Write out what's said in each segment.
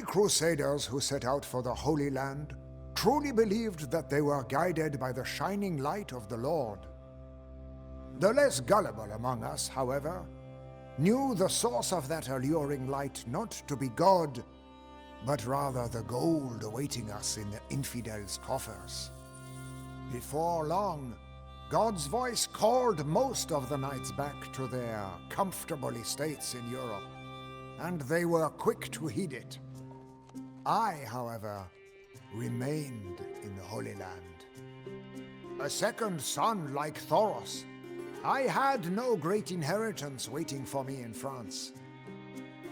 crusaders who set out for the Holy Land truly believed that they were guided by the shining light of the Lord. The less gullible among us, however, knew the source of that alluring light not to be God, but rather the gold awaiting us in the infidels' coffers. Before long, God's voice called most of the knights back to their comfortable estates in Europe, and they were quick to heed it. I, however, remained in the Holy Land. A second son like Thoros, I had no great inheritance waiting for me in France.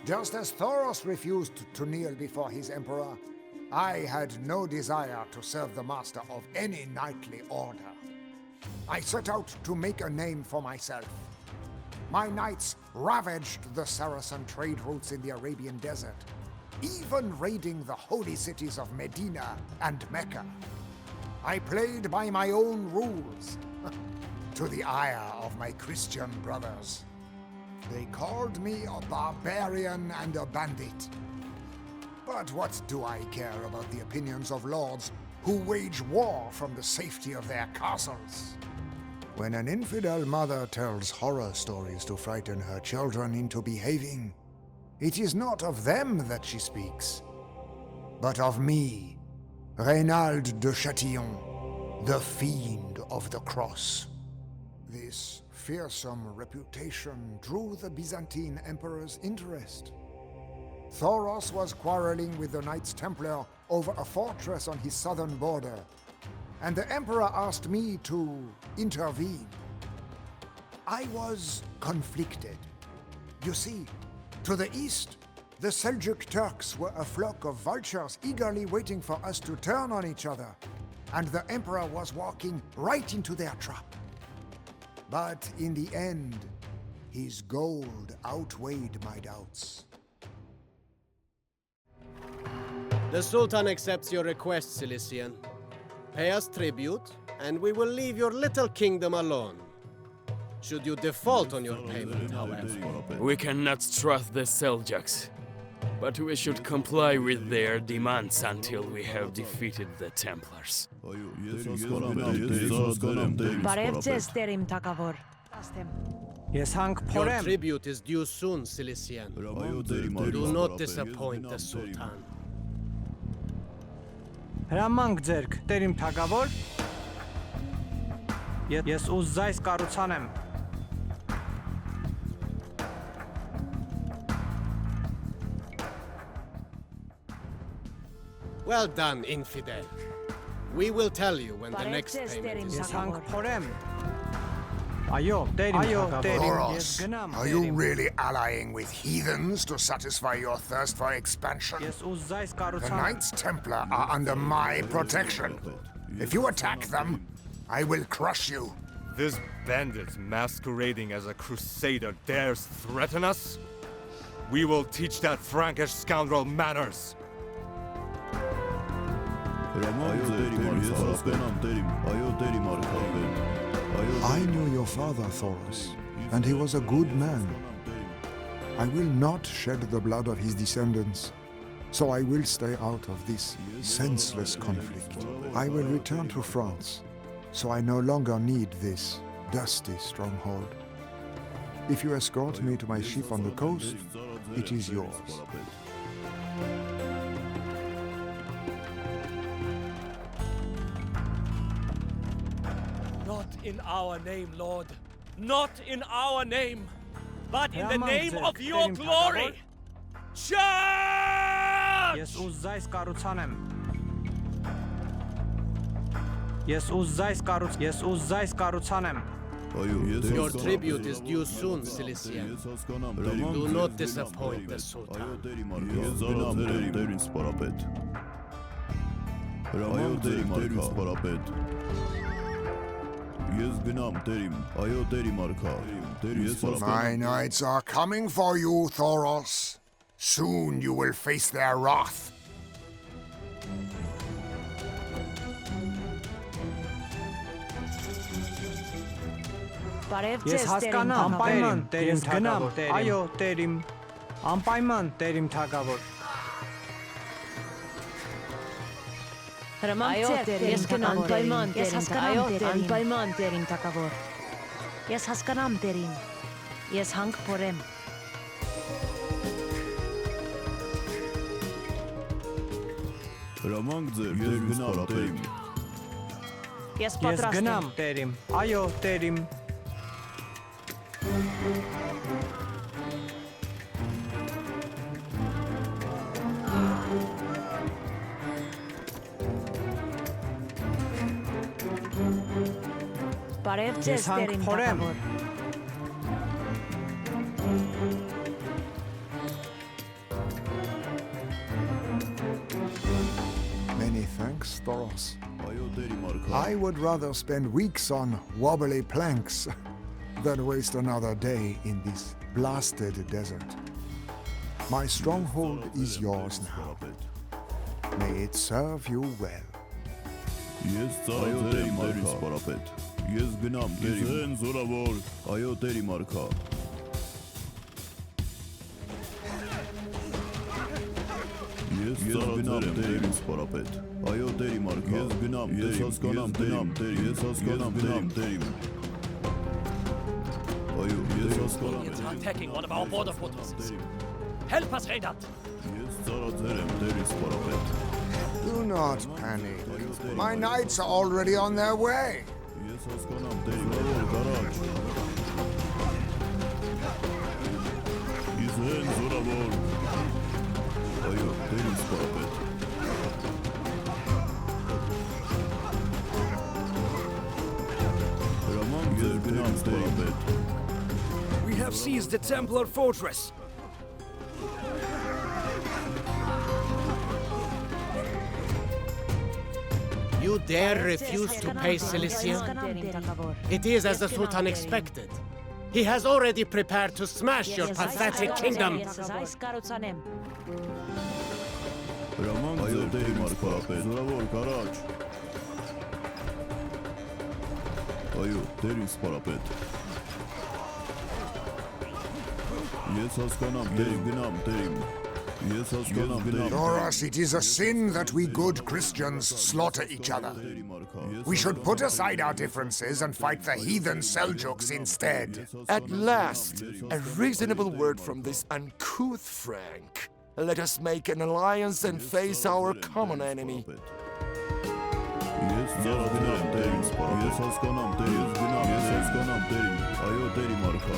Just as Thoros refused to kneel before his emperor, I had no desire to serve the master of any knightly order. I set out to make a name for myself. My knights ravaged the Saracen trade routes in the Arabian desert, even raiding the holy cities of Medina and Mecca. I played by my own rules, to the ire of my Christian brothers. They called me a barbarian and a bandit. But what do I care about the opinions of lords who wage war from the safety of their castles? When an infidel mother tells horror stories to frighten her children into behaving, it is not of them that she speaks, but of me, Reynald de Chatillon, the fiend of the cross. This fearsome reputation drew the Byzantine emperor's interest. Thoros was quarreling with the Knights Templar over a fortress on his southern border, and the emperor asked me to intervene. I was conflicted. You see, to the east, the Seljuk Turks were a flock of vultures eagerly waiting for us to turn on each other, and the emperor was walking right into their trap. But in the end, his gold outweighed my doubts. The Sultan accepts your request, Cilician. Pay us tribute, and we will leave your little kingdom alone. Should you default on your payment, however. We cannot trust the Seljuks, but we should comply with their demands until we have defeated the Templars. Your tribute is due soon, Cilician. Do not disappoint the Sultan. Հրամանք ձերք, տեր իմ թագավոր։ Ես ուզայս կառուցանեմ։ Well done, infidel. We will tell you when the next payment is. Ես հանք փորեմ։ Այո, տեր իմ թագավոր։ Ես Thoros, գնամ։ are you really allying with heathens to satisfy your thirst for expansion? Ես ուզայս The կառուցանեմ։ Knights Templar are under my protection. If you attack them, I will crush you. This bandit masquerading as a crusader dares threaten us? We will teach that Frankish scoundrel manners. I knew your father, Thoros, and he was a good man. I will not shed the blood of his descendants, so I will stay out of this senseless conflict. I will return to France, so I no longer need this dusty stronghold. If you escort me to my ship on the coast, it is yours. Not in our name, Lord. Not in our name, but in the name of your glory. Charge! Ես ուզայս կառուցանեմ։ Ես ուզայս կառուցանեմ։ Your tribute is due soon, Cilician. Do not disappoint the Sultan. My knights are coming for you, Thoros. Soon you will face their wrath. Ես հասկանամ, անպայման տեր իմ թագավոր։ Այո, տեր իմ։ Անպայման տեր իմ թագավոր։ Anpaimanterin takavor. Yes haskanamterin. Yes hank porem. Yes Yes patrastem. gnam terim. Ajo terim. Parevces Yes hank terin porem. takavor. Many thanks, Thoros. I would rather spend weeks on wobbly planks than waste another day in this blasted desert. My stronghold is yours now. May it serve you well. Ես ծառայել եմ դերին սպարապետ։ Ես գնամ դերին։ Ես զորավոր, այո դերի մարգա։ Ես ծառայել եմ դերին սպարապետ։ Այո դերի մարգա։ Ես գնամ, ես հասկանամ դերին, ես հասկանամ դերին։ Այո, ես հասկանամ։ It's attacking one of our border fortresses. Help us, Reynard! Ես ծառայել եմ դերին սպարապետ։ Do not panic. My knights are already on their way. Ես հասկանամ դերին, գարաջ։ Ես զորավոր։ Այո, դերին սպարապետ։ Հրաման ձեր գնամ սպարապետ։ We have seized the Templar fortress. You dare refuse to pay Cilician? It is as the Sultan expected. He has already prepared to smash your pathetic kingdom. Հրաման ձեր դերի մարգարապետ, զորավոր գարաջ։ Այո, դերին սպարապետ։ Ես հասկանամ, դերին գնամ, դերին։ Ես հասկանամ, դերին։ Thoros, it is a sin that we good Christians slaughter each other. We should put aside our differences and fight the heathen Seljuks instead. At last, a reasonable word from this uncouth Frank. Let us make an alliance and face our common enemy. Ես ծառայել եմ դերին սպարապետ։ Ես հասկանամ, դերին գնամ, ես հասկանամ դերին։ Այո, դերի մարգա։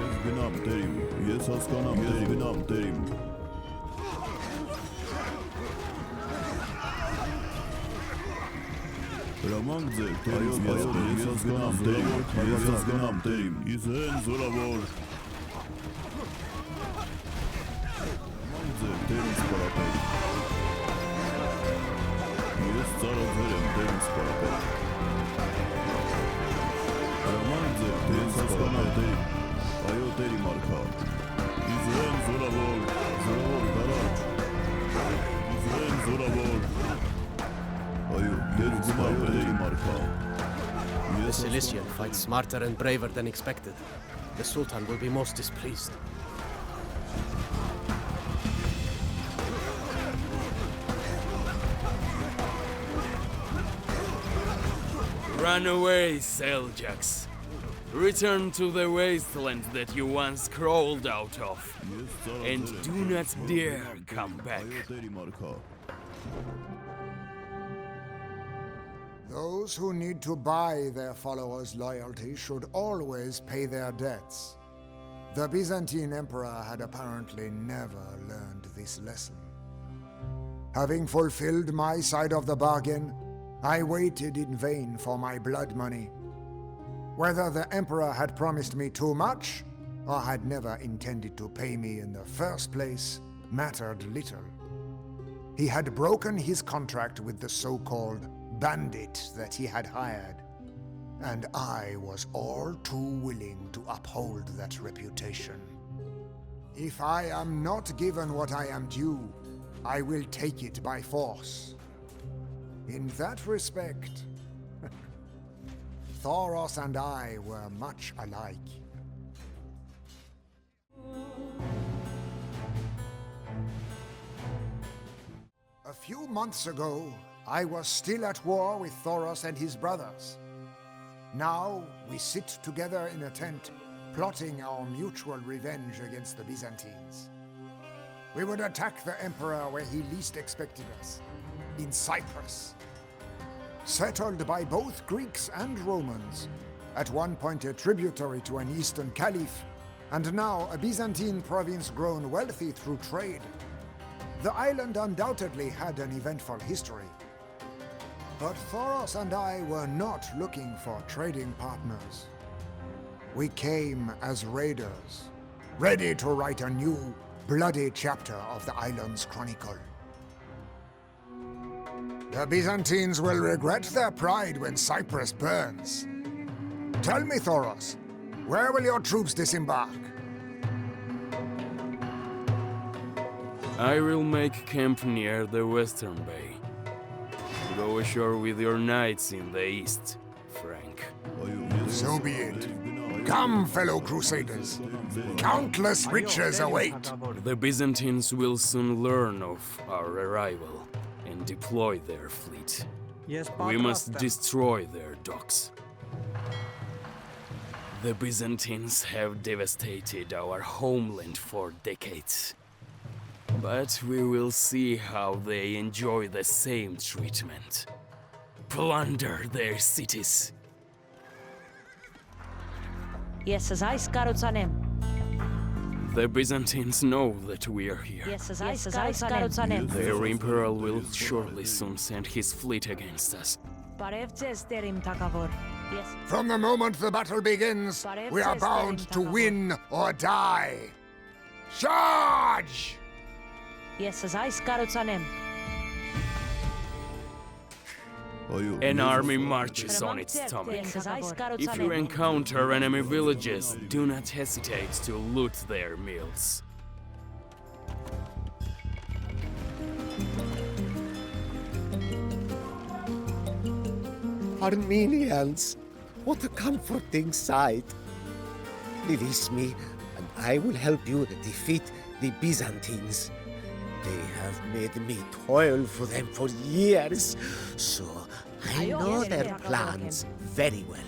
Ես գնամ դերին, ես հասկանամ, ես գնամ դերին։ Հրաման ձեր, դերին սպարապետ, ես հասկանամ դերին, ես հասկանամ դերին։ Ես հեն զորավոր։ Հրաման ձեր, դերին սպարապետ։ Ես ծառայել եմ դերին սպարապետ։ Հրաման ձեր, ես հասկանամ դերին, այո դերի մարգա։ Ես հեն զորավոր, զորավոր գարաջ։ Ես հեն զորավոր։ Այո, ես գնամ դերի մարգա։ The Cilician fights smarter and braver than expected. The Sultan will be most displeased. Run away, Seljuks. Return to the wasteland that you once crawled out of. And do not dare come back. Այո դերի մարգա։ Those who need to buy their followers' loyalty should always pay their debts. The Byzantine emperor had apparently never learned this lesson. Having fulfilled my side of the bargain, I waited in vain for my blood money. Whether the emperor had promised me too much or had never intended to pay me in the first place mattered little. He had broken his contract with the so-called bandit that he had hired, and I was all too willing to uphold that reputation. If I am not given what I am due, I will take it by force. In that respect, Thoros and I were much alike. A few months ago, I was still at war with Thoros and his brothers. Now, we sit together in a tent, plotting our mutual revenge against the Byzantines. We would attack the Emperor where he least expected us, in Cyprus. Settled by both Greeks and Romans, at one point a tributary to an eastern caliph, and now a Byzantine province grown wealthy through trade. The island undoubtedly had an eventful history. But Thoros and I were not looking for trading partners. We came as raiders, ready to write a new, bloody chapter of the island's chronicle. The Byzantines will regret their pride when Cyprus burns. Tell me, Thoros, where will your troops disembark? I will make camp near the western bay. Go ashore with your knights in the east, Frank. So be it. Come, fellow crusaders. Countless riches await. The Byzantines will soon learn of our arrival and deploy their fleet. Yes, We must destroy their docks. The Byzantines have devastated our homeland for decades. But we will see how they enjoy the same treatment. Plunder their cities. Yes, as I skarutsanem. The Byzantines know that we are here. Yes, as I skarutsanem. Their Emperor will surely soon send his fleet against us. Parevces terim takavor. Yes. From the moment the battle begins, we are bound to win or die. Charge! Yes, as I skarutsanem. An army marches on its stomach. If you encounter enemy villages, do not hesitate to loot their meals. Armenians, what a comforting sight. Release me, and I will help you defeat the Byzantines. They have made me toil for them for years, so I know their plans very well.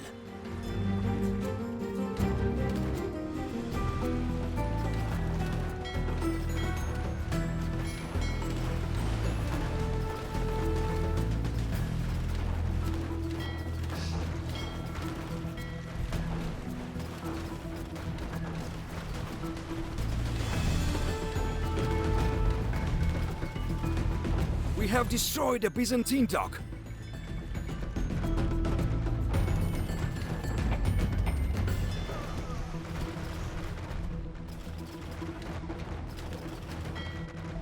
We have destroyed a Byzantine dock.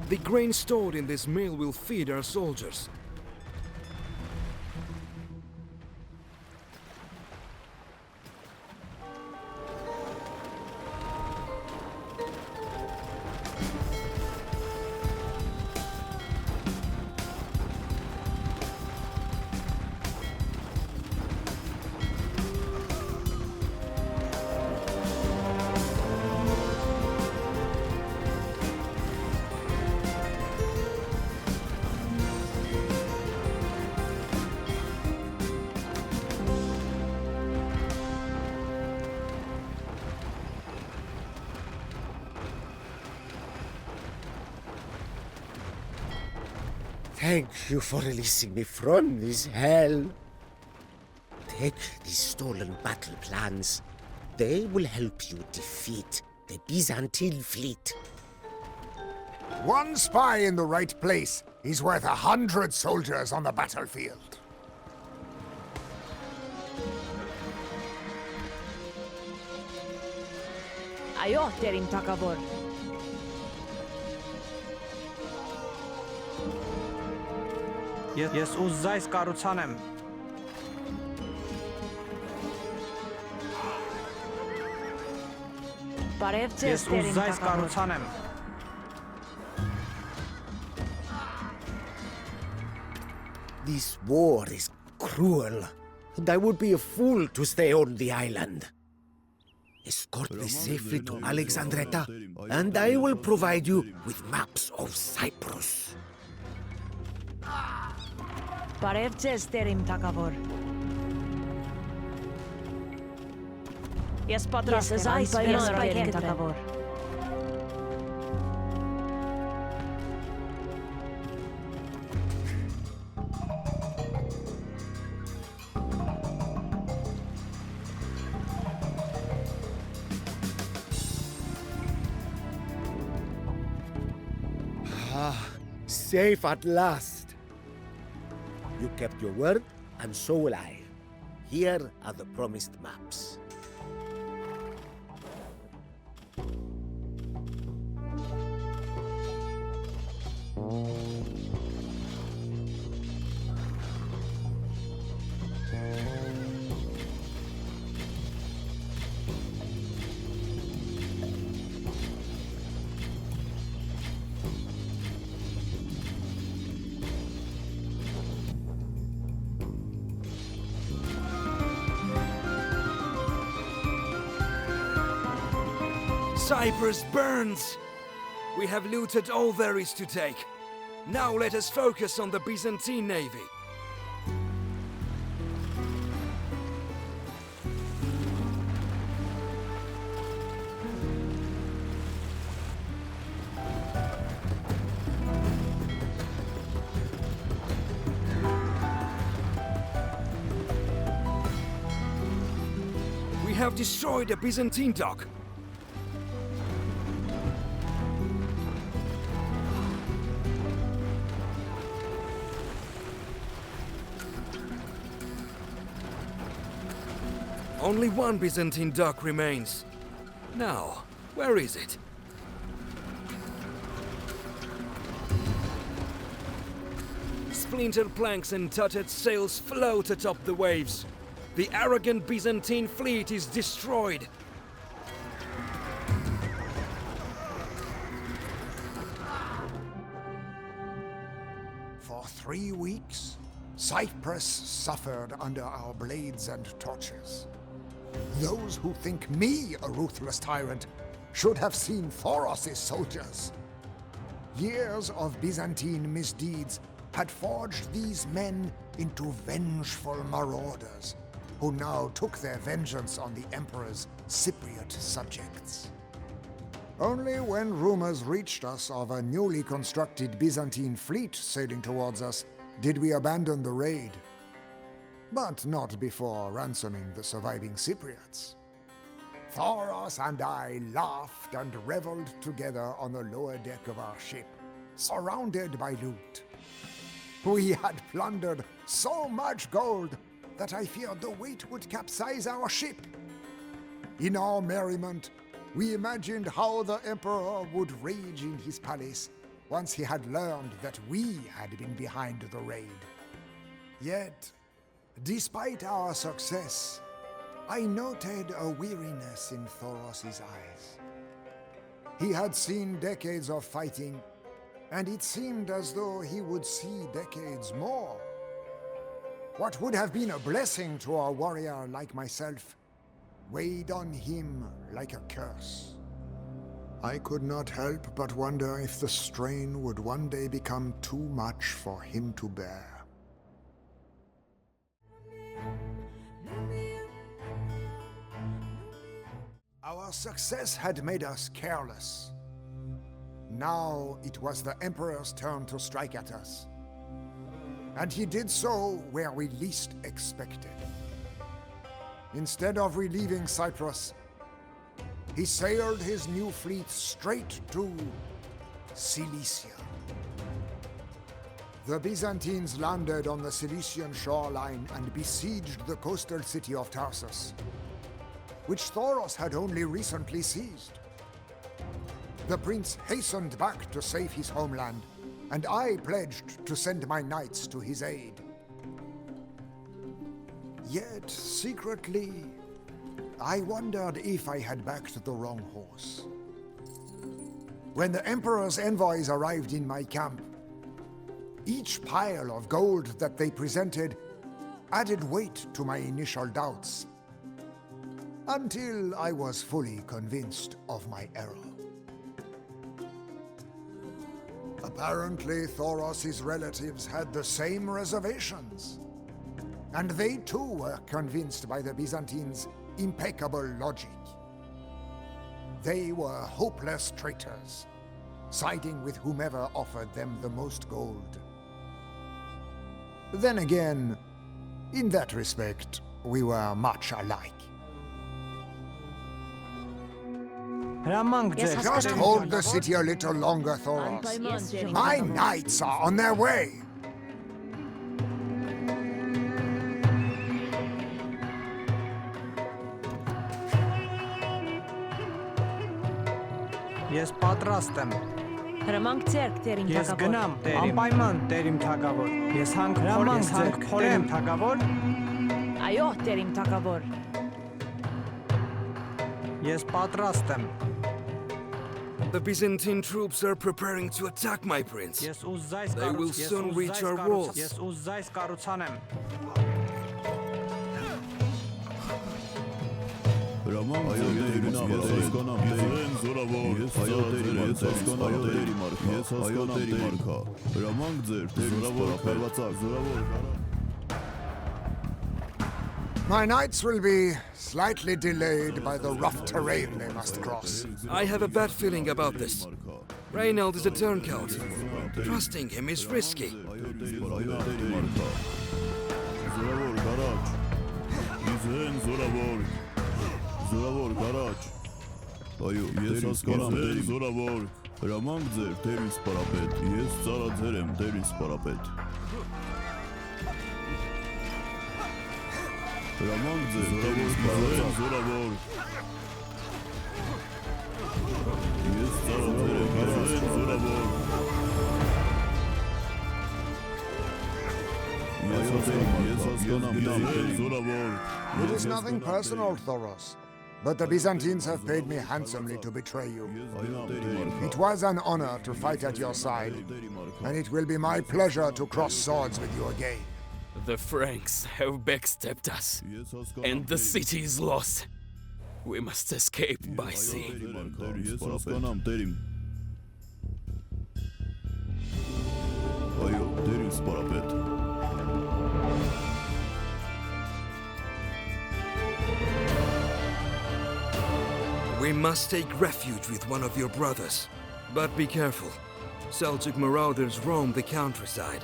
The grain stored in this mill will feed our soldiers. Thank you for releasing me from this hell. Take these stolen battle plans. They will help you defeat the Byzantine fleet. One spy in the right place is worth 100 soldiers on the battlefield. Ayo terim takavor. Ես ուզայս կառուցանեմ։ Parevces Ես terim ուզայս takavor. կառուցանեմ։ This war is cruel, and I would be a fool to stay on the island. Escort me safely to Alexandretta, and I will provide you with maps of Cyprus. Parevces terim takavor. Yes, patras terim takavor. Safe at last. You kept your word, and so will I. Here are the promised maps. Cyprus burns! We have looted all there is to take. Now let us focus on the Byzantine navy. We have destroyed a Byzantine dock. Only one Byzantine dock remains. Now, where is it? Splintered planks and tattered sails float atop the waves. The arrogant Byzantine fleet is destroyed. For 3 weeks, Cyprus suffered under our blades and torches. Those who think me a ruthless tyrant should have seen Thoros' soldiers. Years of Byzantine misdeeds had forged these men into vengeful marauders, who now took their vengeance on the Emperor's Cypriot subjects. Only when rumors reached us of a newly constructed Byzantine fleet sailing towards us did we abandon the raid. But not before ransoming the surviving Cypriots. Thoros and I laughed and reveled together on the lower deck of our ship, surrounded by loot. We had plundered so much gold that I feared the weight would capsize our ship. In our merriment, we imagined how the Emperor would rage in his palace once he had learned that we had been behind the raid. Yet, despite our success, I noted a weariness in Thoros' eyes. He had seen decades of fighting, and it seemed as though he would see decades more. What would have been a blessing to a warrior like myself weighed on him like a curse. I could not help but wonder if the strain would one day become too much for him to bear. Our success had made us careless. Now it was the Emperor's turn to strike at us. And he did so where we least expected. Instead of relieving Cyprus, he sailed his new fleet straight to Cilicia. The Byzantines landed on the Cilician shoreline and besieged the coastal city of Tarsus, which Thoros had only recently seized. The prince hastened back to save his homeland, and I pledged to send my knights to his aid. Yet, secretly, I wondered if I had backed the wrong horse. When the Emperor's envoys arrived in my camp, each pile of gold that they presented added weight to my initial doubts, until I was fully convinced of my error. Apparently, Thoros' relatives had the same reservations. And they too were convinced by the Byzantines' impeccable logic. They were hopeless traitors, siding with whomever offered them the most gold. Then again, in that respect, we were much alike. Just hold the city a little longer, Thoros. My knights are on their way. Ես պատրաստ եմ։ Հրամանք ձեռք տերիմ Ես թագավոր։ գնամ, անպայման տերիմ թագավոր։ Ես հանգամանք ձեռք տերիմ թագավոր։ Այո, տերիմ թագավոր։ Ես պատրաստ եմ։ The Byzantine troops are preparing to attack, my prince. Ես ուզայս They will soon reach our walls. Ես ուզայս կառուցանեմ։ My knights will be slightly delayed by the rough terrain they must cross. I have a bad feeling about this. Reynald is a turncoat. Trusting him is risky. Զորավոր գարաջ։ Այո, ես հասկանում եմ, զորավոր։ Հրամանք ձեր, տեր ինձ պարապետ։ Ես ծառաձեր եմ, տեր ինձ պարապետ։ Հրամանք ձեր, տեր ինձ պարապետ, զորավոր։ Ես ծառաձեր եմ, զորավոր։ Ես հասկանում եմ, զորավոր։ It is nothing personal, Thoros. But the Byzantines have paid me handsomely to betray you. It was an honor to fight at your side, and it will be my pleasure to cross swords with you again. The Franks have backstabbed us, and the city is lost. We must escape by sea. Ես հասկանամ, տեր իմ։ Այո, տեր ինձ պարապետ։ We must take refuge with one of your brothers. But be careful. Seljuk marauders roam the countryside.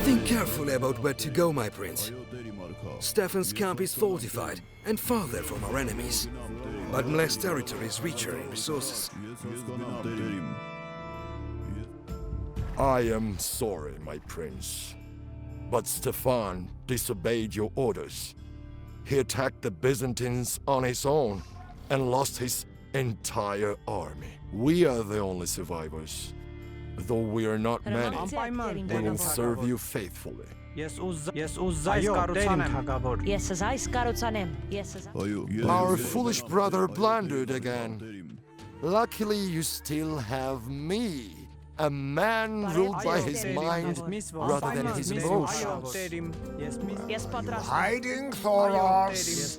Think carefully about where to go, my prince. Stefan's camp is fortified and farther from our enemies. But Mles's territory is richer in resources. I am sorry, my prince. But Stefan disobeyed your orders. He attacked the Byzantines on his own and lost his entire army. We are the only survivors. Though we are not many, we will serve you faithfully. Ես ուզայս կառուցանեմ։ Ես զայս կառուցանեմ։ Ես Our foolish brother blundered again. Luckily, you still have me. A man ruled by his mind rather than his emotions. Hiding, Thoros.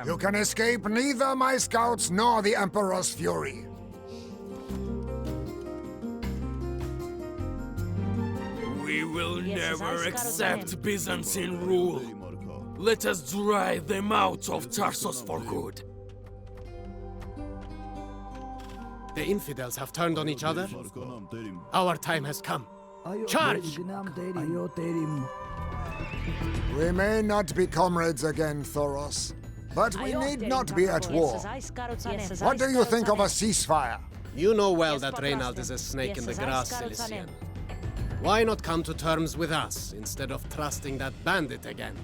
You can escape neither my scouts nor the Emperor's fury. We will never accept Byzantine rule. Let us drive them out of Tarsus for good. The infidels have turned on each other. Our time has come. Charge! We may not be comrades again, Thoros, but we need not be at war. What do you think of a ceasefire? You know well that Reynald is a snake in the grass, Cilician. Why not come to terms with us instead of trusting that bandit again?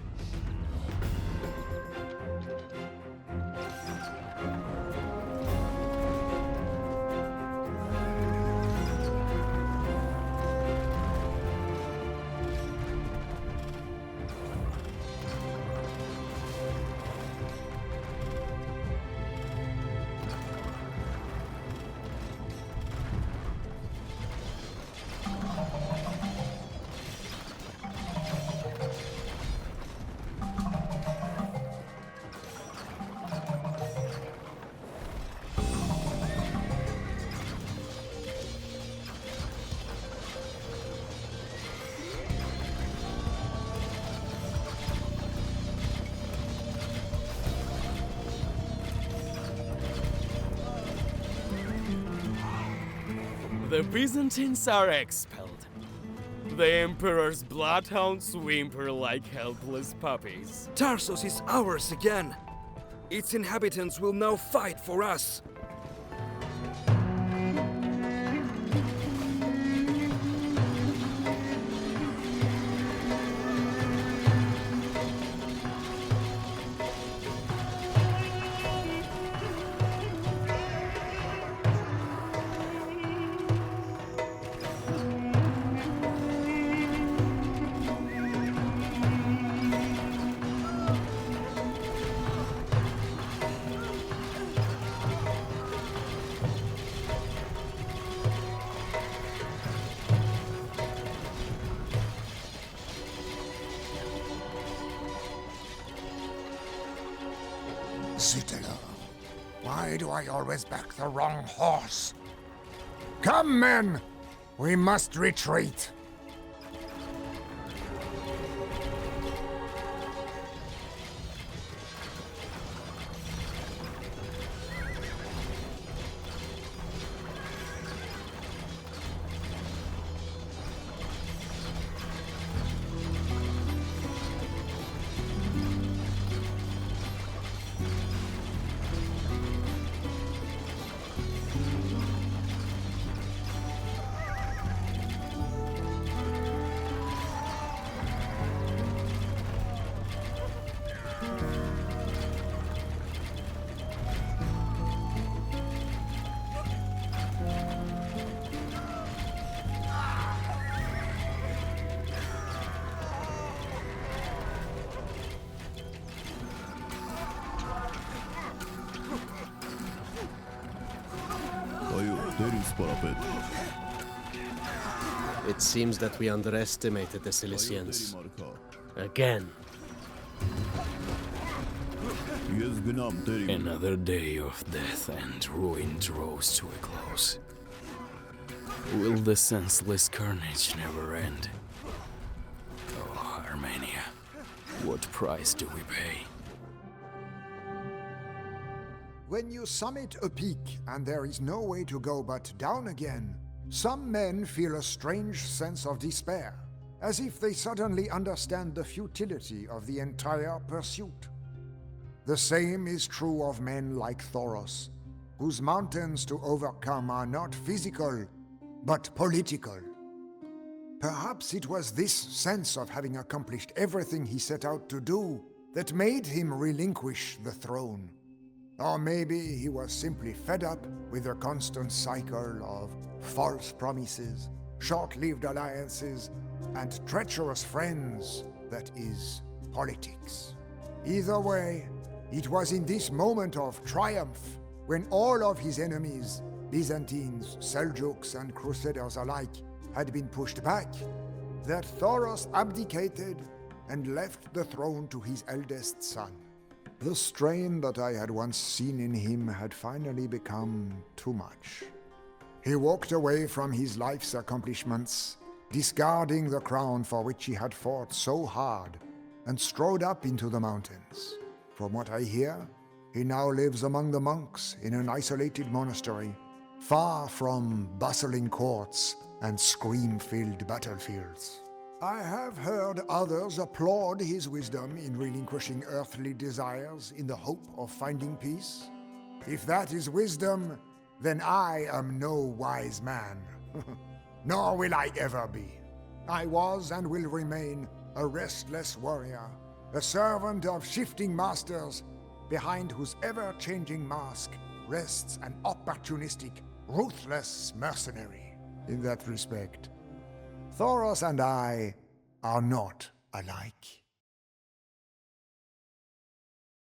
The Byzantines are expelled. The Emperor's bloodhounds whimper like helpless puppies. Tarsus is ours again. Its inhabitants will now fight for us. Citadel. Why do I always back the wrong horse? Come, men! We must retreat. It seems that we underestimated the Cilicians. Again. Another day of death and ruin draws to a close. Will the senseless carnage never end? Oh, Armenia, what price do we pay? When you summit a peak and there is no way to go but down again, some men feel a strange sense of despair, as if they suddenly understand the futility of the entire pursuit. The same is true of men like Thoros, whose mountains to overcome are not physical, but political. Perhaps it was this sense of having accomplished everything he set out to do that made him relinquish the throne. Or maybe he was simply fed up with the constant cycle of false promises, short-lived alliances, and treacherous friends that is politics. Either way, it was in this moment of triumph, when all of his enemies, Byzantines, Seljuks, and Crusaders alike, had been pushed back, that Thoros abdicated and left the throne to his eldest son. The strain that I had once seen in him had finally become too much. He walked away from his life's accomplishments, discarding the crown for which he had fought so hard, and strode up into the mountains. From what I hear, he now lives among the monks in an isolated monastery, far from bustling courts and scream-filled battlefields. I have heard others applaud his wisdom in relinquishing earthly desires in the hope of finding peace. If that is wisdom, then I am no wise man. Nor will I ever be. I was and will remain a restless warrior, a servant of shifting masters, behind whose ever-changing mask rests an opportunistic, ruthless mercenary. In that respect, Thoros and I are not alike.